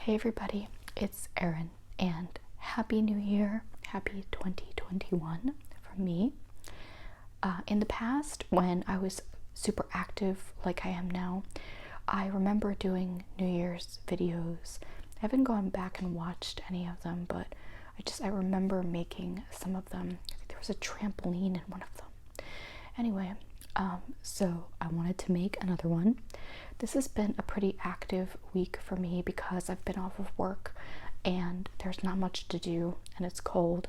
Hey everybody, it's Erin, and Happy New Year, Happy 2021 from me. In the past, when I was super active like I am now, I remember doing New Year's videos. I haven't gone back and watched any of them, but I remember making some of them. I think there was a trampoline in one of them. Anyway, so I wanted to make another one. This has been a pretty active week for me because I've been off of work and there's not much to do and it's cold,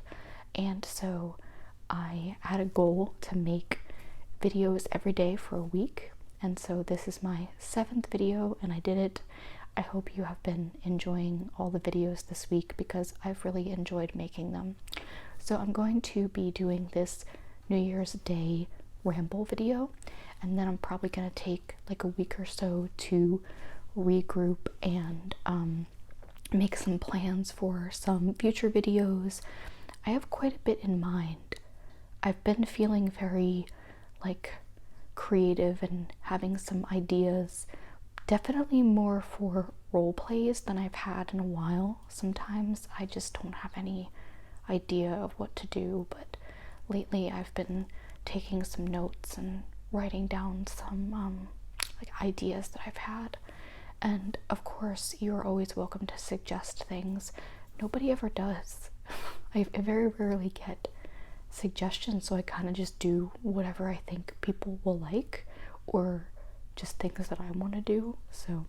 and so I had a goal to make videos every day for a week, and so this is my 7th video and I did it. I hope you have been enjoying all the videos this week because I've really enjoyed making them. So I'm going to be doing this New Year's Day ramble video, and then I'm probably going to take like a week or so to regroup and make some plans for some future videos. I have quite a bit in mind. I've been feeling very like creative and having some ideas, definitely more for role plays than I've had in a while. Sometimes I just don't have any idea of what to do, but lately I've been taking some notes and writing down some like ideas that I've had. And of course, you're always welcome to suggest things. Nobody ever does. I very rarely get suggestions, so I kind of just do whatever I think people will like, or just things that I want to do. So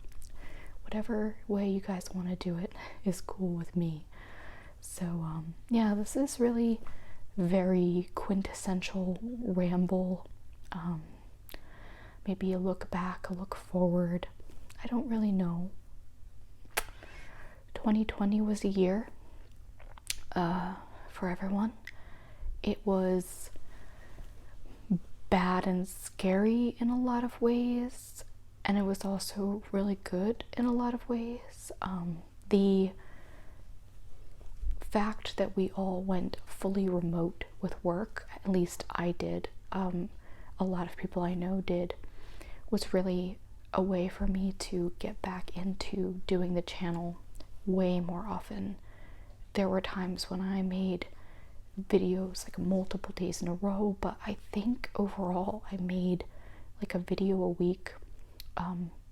whatever way you guys want to do it is cool with me. So yeah, this is really very quintessential ramble. Maybe a look back, a look forward. I don't really know. 2020 was a year for everyone. It was bad and scary in a lot of ways, and it was also really good in a lot of ways. The fact that we all went fully remote with work, at least I did, a lot of people I know did, was really a way for me to get back into doing the channel way more often. There were times when I made videos like multiple days in a row, but I think overall I made like a video a week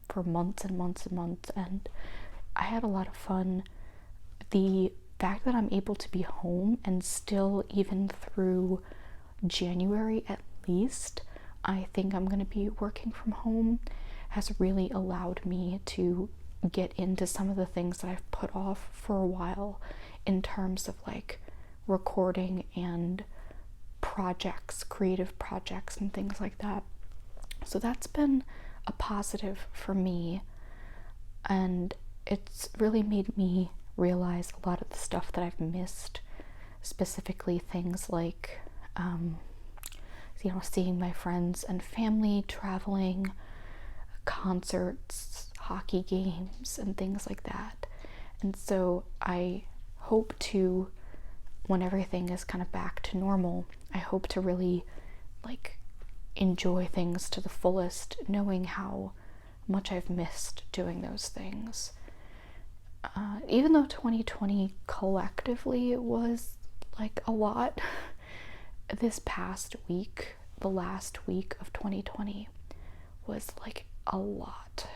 for months and months and months, and I had a lot of fun. The fact that I'm able to be home and still, even through January at least, I think I'm going to be working from home, has really allowed me to get into some of the things that I've put off for a while in terms of like recording and projects, creative projects and things like that. So that's been a positive for me, and it's really made me realize a lot of the stuff that I've missed, specifically things like seeing my friends and family, traveling, concerts, hockey games, and things like that. And so I hope to, when everything is kind of back to normal, I hope to really like enjoy things to the fullest, knowing how much I've missed doing those things. Even though 2020 collectively it was like a lot, this past week, the last week of 2020, was like a lot.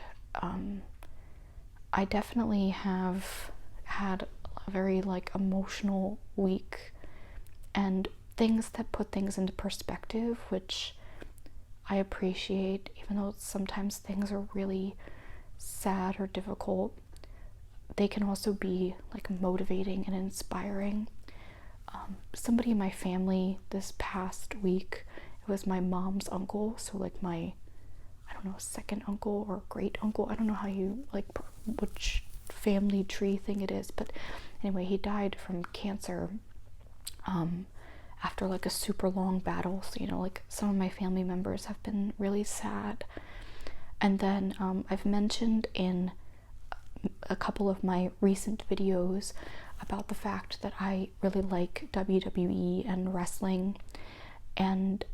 I definitely have had a very like emotional week, and things that put things into perspective, which I appreciate, even though sometimes things are really sad or difficult. They can also be like motivating and inspiring. Somebody in my family this past week, it was my mom's uncle, so like my, I don't know, second uncle or great uncle, I don't know how you like which family tree thing it is, but anyway, he died from cancer after like a super long battle. So like some of my family members have been really sad. And then I've mentioned in a couple of my recent videos about the fact that I really like WWE and wrestling, and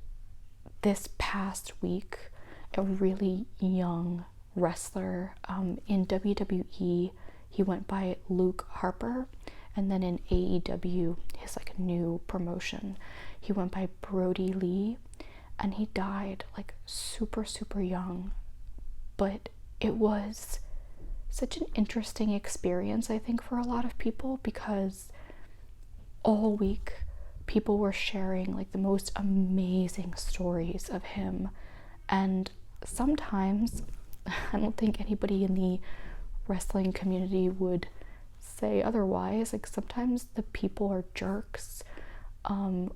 this past week a really young wrestler in WWE, He went by Luke Harper, and then in AEW, his like new promotion, he went by Brody Lee, and he died like super, super young. But it was such an interesting experience, I think, for a lot of people, because all week people were sharing like the most amazing stories of him. And sometimes I don't think anybody in the wrestling community would say otherwise. Like sometimes the people are jerks,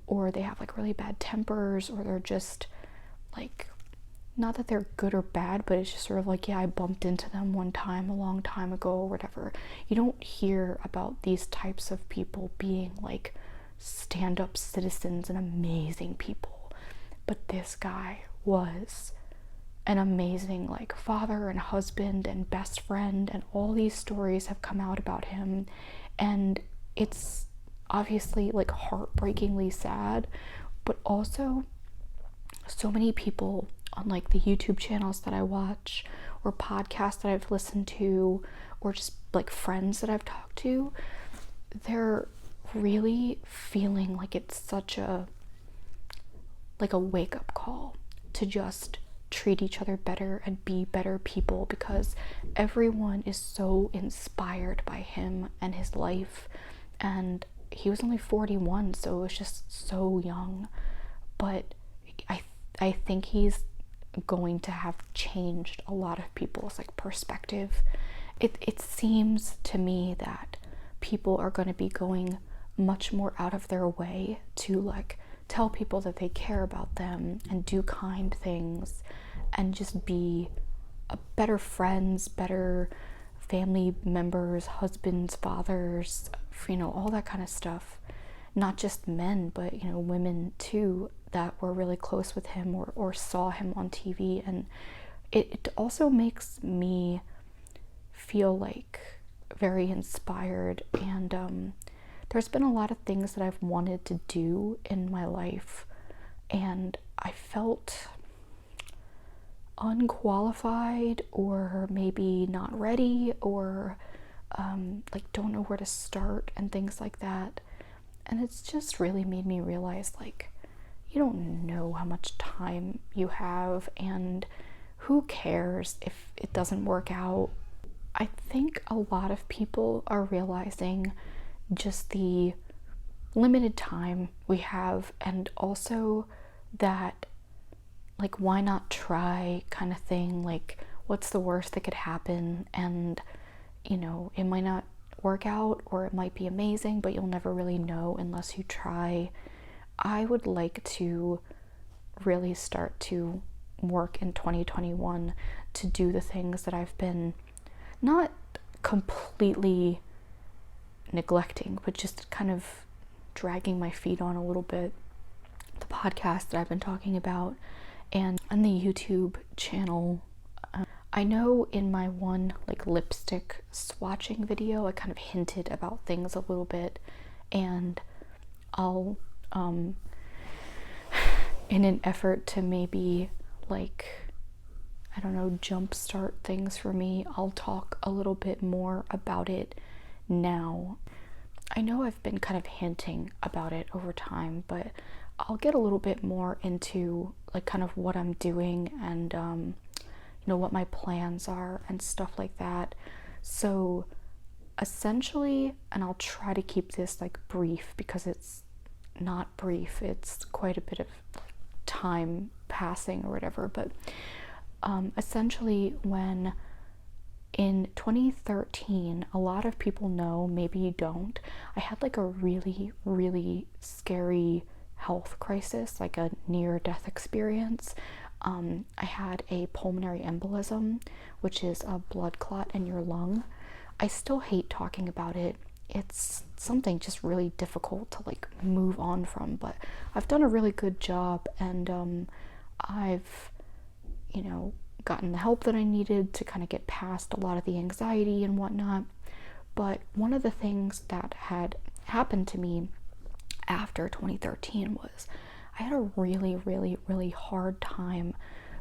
or they have like really bad tempers, or they're just like, not that they're good or bad, but it's just sort of like, yeah, I bumped into them one time a long time ago or whatever. You don't hear about these types of people being like stand-up citizens and amazing people. But this guy was an amazing like father and husband and best friend, and all these stories have come out about him, and it's obviously like heartbreakingly sad, but also so many people on like the YouTube channels that I watch, or podcasts that I've listened to, or just like friends that I've talked to, they're really feeling like it's such a like a wake-up call to just treat each other better and be better people, because everyone is so inspired by him and his life. And he was only 41, so it was just so young, but I think he's going to have changed a lot of people's like perspective. It seems to me that people are going to be going much more out of their way to like tell people that they care about them and do kind things and just be better friends, better family members, husbands, fathers, you know, all that kind of stuff. Not just men, but, you know, women too, that were really close with him or saw him on TV. And it also makes me feel like very inspired. And there's been a lot of things that I've wanted to do in my life, and I felt unqualified, or maybe not ready, or like don't know where to start and things like that. And it's just really made me realize, like, you don't know how much time you have, and who cares if it doesn't work out. I think a lot of people are realizing just the limited time we have, and also that, like, why not try kind of thing. Like, what's the worst that could happen? And, you know, it might not work out, or it might be amazing, but you'll never really know unless you try. I would like to really start to work in 2021 to do the things that I've been not completely neglecting, but just kind of dragging my feet on a little bit. The podcast that I've been talking about, and on the YouTube channel. I know in my one like lipstick swatching video, I kind of hinted about things a little bit, and I'll in an effort to maybe, like, I don't know, jumpstart things for me, I'll talk a little bit more about it now. I know I've been kind of hinting about it over time, but I'll get a little bit more into like kind of what I'm doing, and you know, what my plans are and stuff like that. So essentially, and I'll try to keep this like brief, because it's not brief, it's quite a bit of time passing or whatever, but essentially, when in 2013, a lot of people know, maybe you don't, I had like a really, really scary health crisis, like a near-death experience. I had a pulmonary embolism, which is a blood clot in your lung. I still hate talking about it. It's something just really difficult to like move on from, but I've done a really good job, and I've, you know, gotten the help that I needed to kind of get past a lot of the anxiety and whatnot. But one of the things that had happened to me after 2013 was I had a really, really, really hard time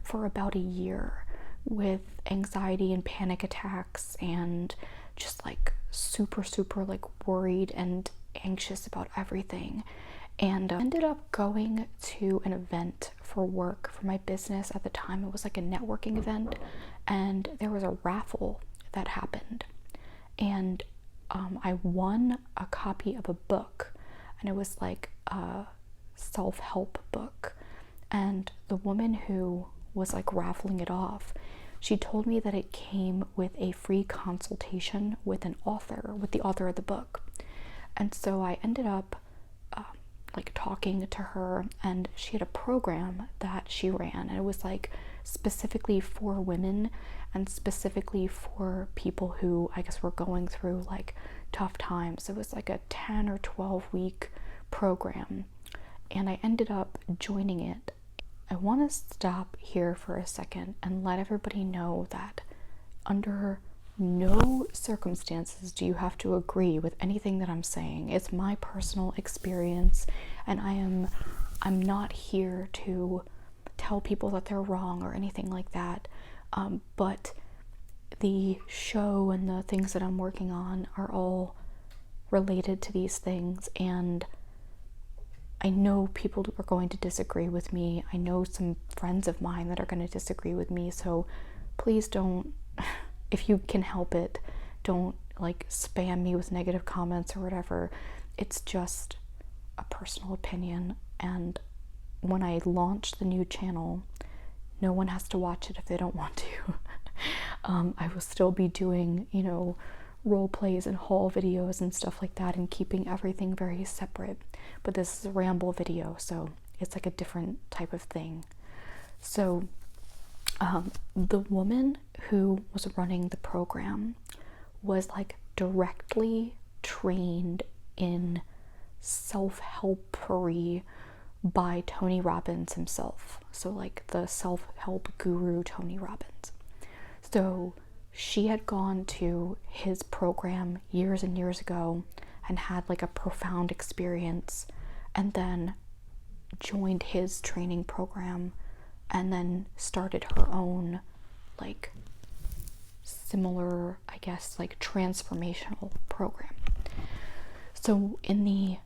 for about a year with anxiety and panic attacks and just like super like worried and anxious about everything. And ended up going to an event for work for my business. At the time it was like a networking event, and there was a raffle that happened, and I won a copy of a book, and it was like a self-help book. And the woman who was like raffling it off, she told me that it came with a free consultation with the author of the book. And so I ended up like talking to her, and she had a program that she ran, and it was like specifically for women and specifically for people who I guess were going through like tough times. It was like a 10 or 12 week program, and I ended up joining it. I want to stop here for a second and let everybody know that under no circumstances do you have to agree with anything that I'm saying. It's my personal experience, and I'm not here to tell people that they're wrong or anything like that. But the show and the things that I'm working on are all related to these things, and I know people are going to disagree with me. I know some friends of mine that are going to disagree with me, so please don't, if you can help it, don't like spam me with negative comments or whatever. It's just a personal opinion, and when I launch the new channel, no one has to watch it if they don't want to. I will still be doing, you know, role plays and haul videos and stuff like that, and keeping everything very separate. But this is a ramble video, so it's like a different type of thing. So the woman who was running the program was like directly trained in self-helpery by Tony Robbins himself. So like the self-help guru Tony Robbins. So she had gone to his program years and years ago and had like a profound experience, and then joined his training program, and then started her own like similar, I guess, like transformational program. So in the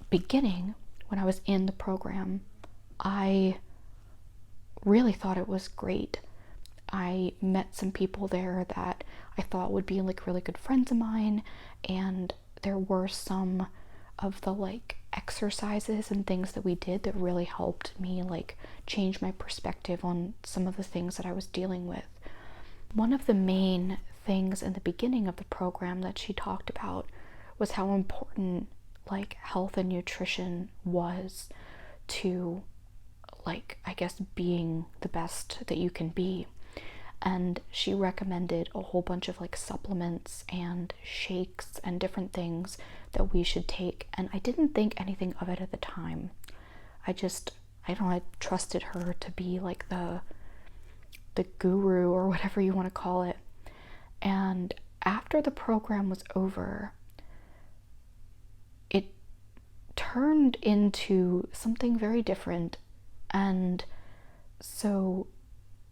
beginning, when I was in the program, I really thought it was great. I met some people there that I thought would be like really good friends of mine, and there were some of the like exercises and things that we did that really helped me like change my perspective on some of the things that I was dealing with. One of the main things in the beginning of the program that she talked about was how important like health and nutrition was to like, I guess, being the best that you can be. And she recommended a whole bunch of like supplements and shakes and different things that we should take, and I didn't think anything of it at the time. I trusted her to be like the guru or whatever you want to call it. And after the program was over, it turned into something very different. And so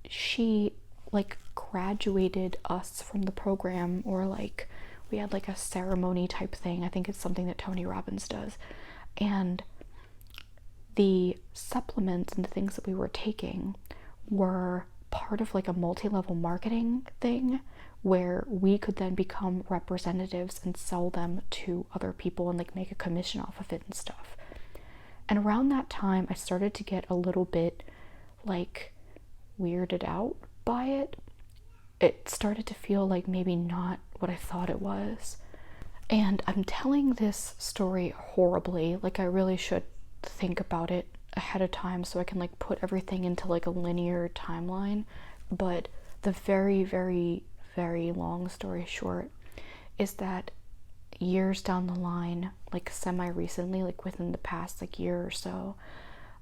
she like graduated us from the program, or like we had like a ceremony type thing. I think it's something that Tony Robbins does. And the supplements and the things that we were taking were part of like a multi-level marketing thing, where we could then become representatives and sell them to other people and like make a commission off of it and stuff. And around that time, I started to get a little bit like weirded out by it. It started to feel like maybe not what I thought it was. And I'm telling this story horribly. Like I really should think about it ahead of time so I can like put everything into like a linear timeline. But the very, very, very long story short is that years down the line, like semi-recently, like within the past like year or so,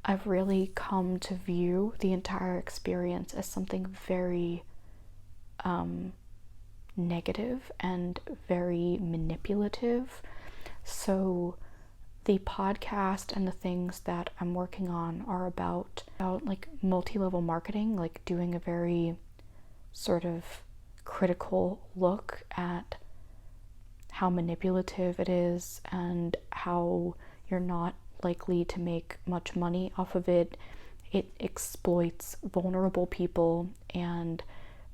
I've really come to view the entire experience as something very negative and very manipulative. So the podcast and the things that I'm working on are about like multi-level marketing, like doing a very sort of critical look at how manipulative it is and how you're not likely to make much money off of it. It exploits vulnerable people and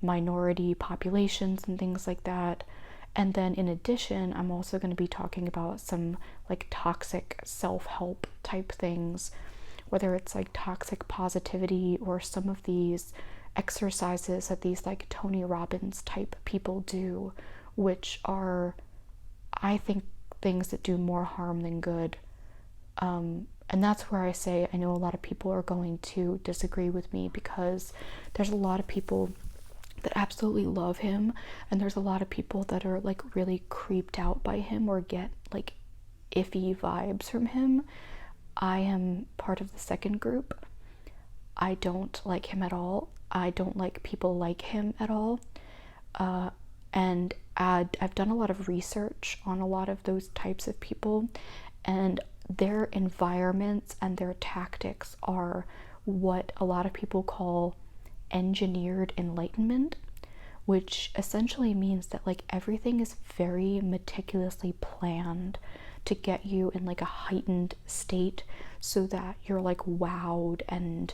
minority populations and things like that. And then in addition, I'm also going to be talking about some like toxic self-help type things, whether it's like toxic positivity or some of these exercises that these like Tony Robbins type people do, which are, I think, things that do more harm than good. And that's where I say I know a lot of people are going to disagree with me, because there's a lot of people that absolutely love him, and there's a lot of people that are like really creeped out by him or get like iffy vibes from him. I am part of the second group. I don't like him at all. I don't like people like him at all. And I've done a lot of research on a lot of those types of people, and their environments and their tactics are what a lot of people call engineered enlightenment, which essentially means that like everything is very meticulously planned to get you in like a heightened state so that you're like wowed and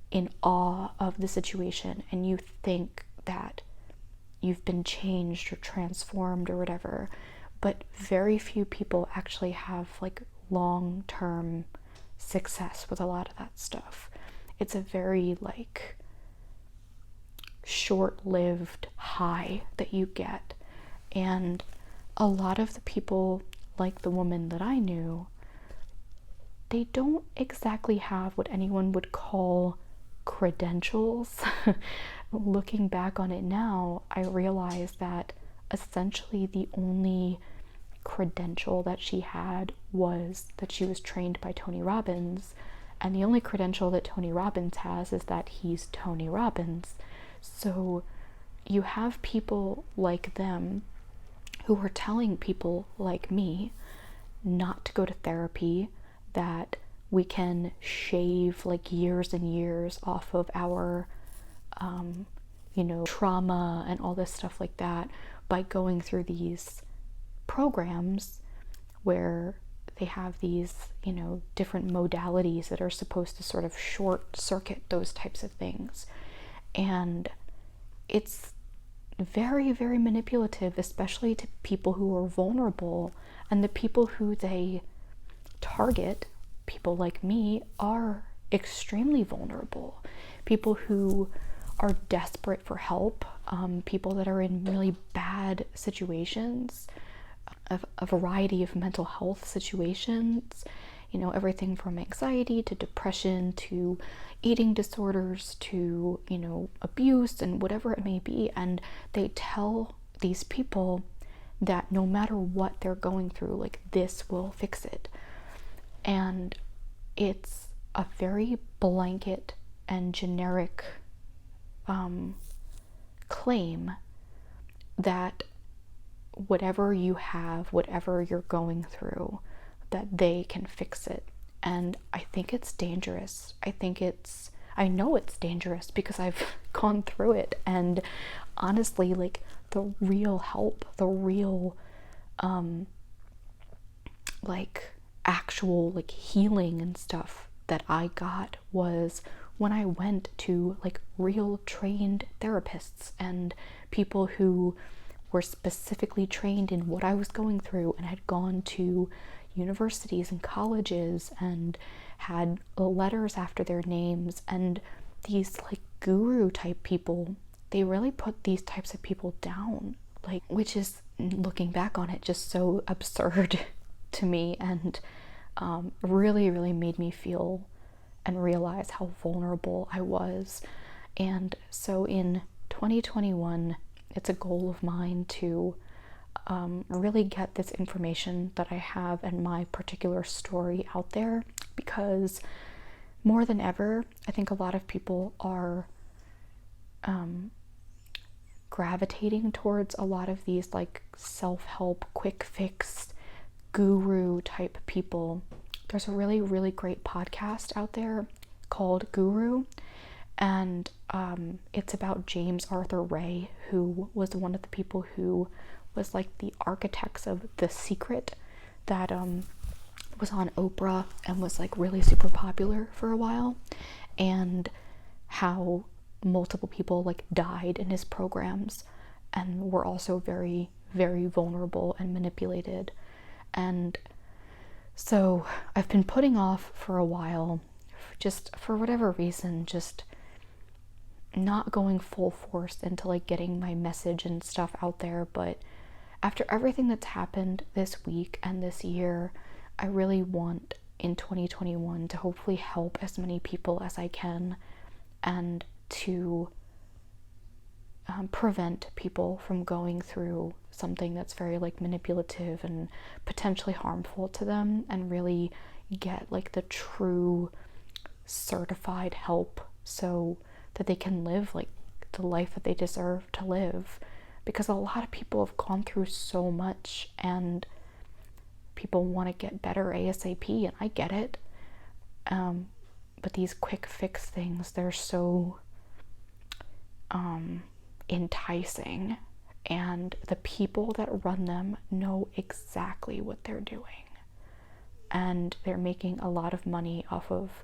in awe of the situation, and you think that you've been changed or transformed or whatever. But very few people actually have like long-term success with a lot of that stuff. It's a very like short-lived high that you get. And a lot of the people, like the woman that I knew, they don't exactly have what anyone would call credentials. Looking back on it now, I realize that essentially the only credential that she had was that she was trained by Tony Robbins, and the only credential that Tony Robbins has is that he's Tony Robbins. So you have people like them who are telling people like me not to go to therapy, that we can shave like years and years off of our trauma and all this stuff like that by going through these programs where they have these, different modalities that are supposed to sort of short circuit those types of things. And it's very, very manipulative, especially to people who are vulnerable, and the people who they target, people like me, are extremely vulnerable. People who are desperate for help, people that are in really bad situations, a variety of mental health situations, everything from anxiety to depression to eating disorders to, abuse and whatever it may be. And they tell these people that no matter what they're going through, like, this will fix it. And it's a very blanket and generic claim that whatever you have, whatever you're going through, that they can fix it. And I think it's dangerous. I know it's dangerous because I've gone through it. And honestly, like, the real help, the real actual healing and stuff that I got was when I went to real trained therapists and people who were specifically trained in what I was going through and had gone to universities and colleges and had letters after their names. And these guru type people, they really put these types of people down, which is, looking back on it, just so absurd to me, and really, really made me feel and realize how vulnerable I was. And so in 2021, it's a goal of mine to really get this information that I have and my particular story out there, because more than ever, I think a lot of people are gravitating towards a lot of these self-help, quick fix, guru type people. There's a really, really great podcast out there called Guru, and it's about James Arthur Ray, who was one of the people who was like the architects of The Secret that was on Oprah and was like really super popular for a while, and how multiple people like died in his programs and were also very, very vulnerable and manipulated. And so I've been putting off for a while, just for whatever reason, just not going full force into like getting my message and stuff out there. But after everything that's happened this week and this year, I really want in 2021 to hopefully help as many people as I can, and to prevent people from going through something that's very like manipulative and potentially harmful to them, and really get like the true certified help so that they can live like the life that they deserve to live. Because a lot of people have gone through so much, and people want to get better ASAP, and I get it. But these quick fix things, they're so enticing, and the people that run them know exactly what they're doing, and they're making a lot of money off of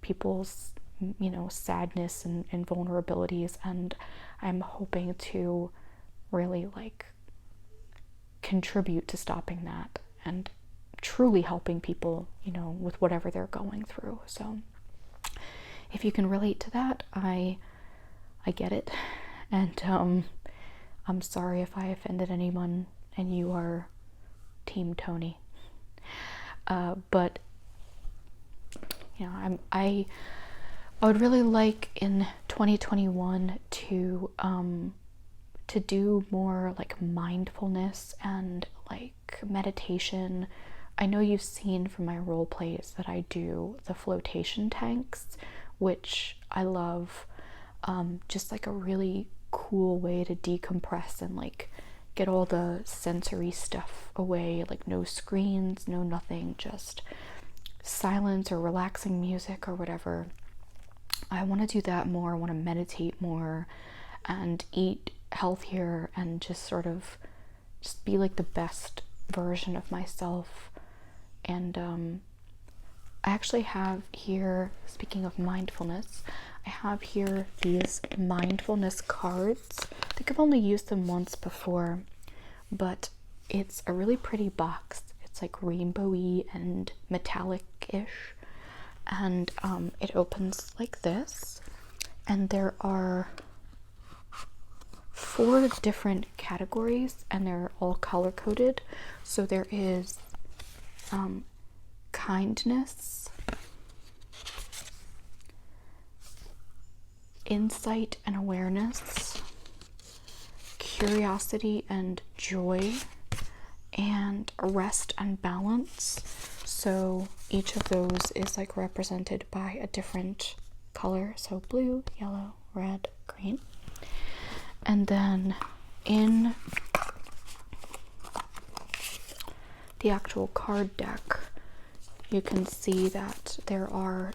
people's, you know, sadness and vulnerabilities. And I'm hoping to really like contribute to stopping that and truly helping people, you know, with whatever they're going through. So if you can relate to that, I get it. And I'm sorry if I offended anyone and you are Team Tony. But you know, I would really like in 2021 to do more like mindfulness and like meditation. I know you've seen from my role plays that I do the flotation tanks, which I love. Just like a really cool way to decompress and like get all the sensory stuff away, like no screens, no nothing, just silence or relaxing music or whatever. I want to do that more. I want to meditate more and eat healthier and just sort of just be like the best version of myself. And I actually have here, speaking of mindfulness, I have here these mindfulness cards. I think I've only used them once before, but it's a really pretty box. It's like rainbowy and metallic-ish, and it opens like this, and there are 4 different categories, and they're all color-coded. So there is kindness, insight and awareness, curiosity and joy, and rest and balance. So each of those is like represented by a different color. So blue, yellow, red, green. And then in the actual card deck, you can see that there are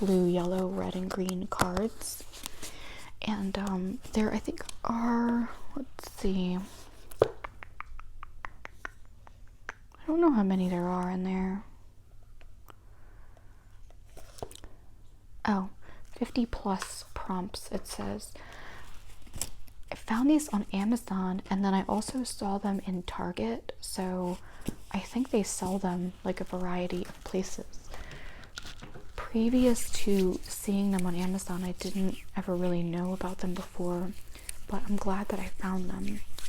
blue, yellow, red, and green cards. And there I think are, let's see, I don't know how many there are in there. Oh, 50 plus prompts, it says. I found these on Amazon, and then I also saw them in Target, so I think they sell them like a variety of places. Previous to seeing them on Amazon, I didn't ever really know about them before, but I'm glad that I found them.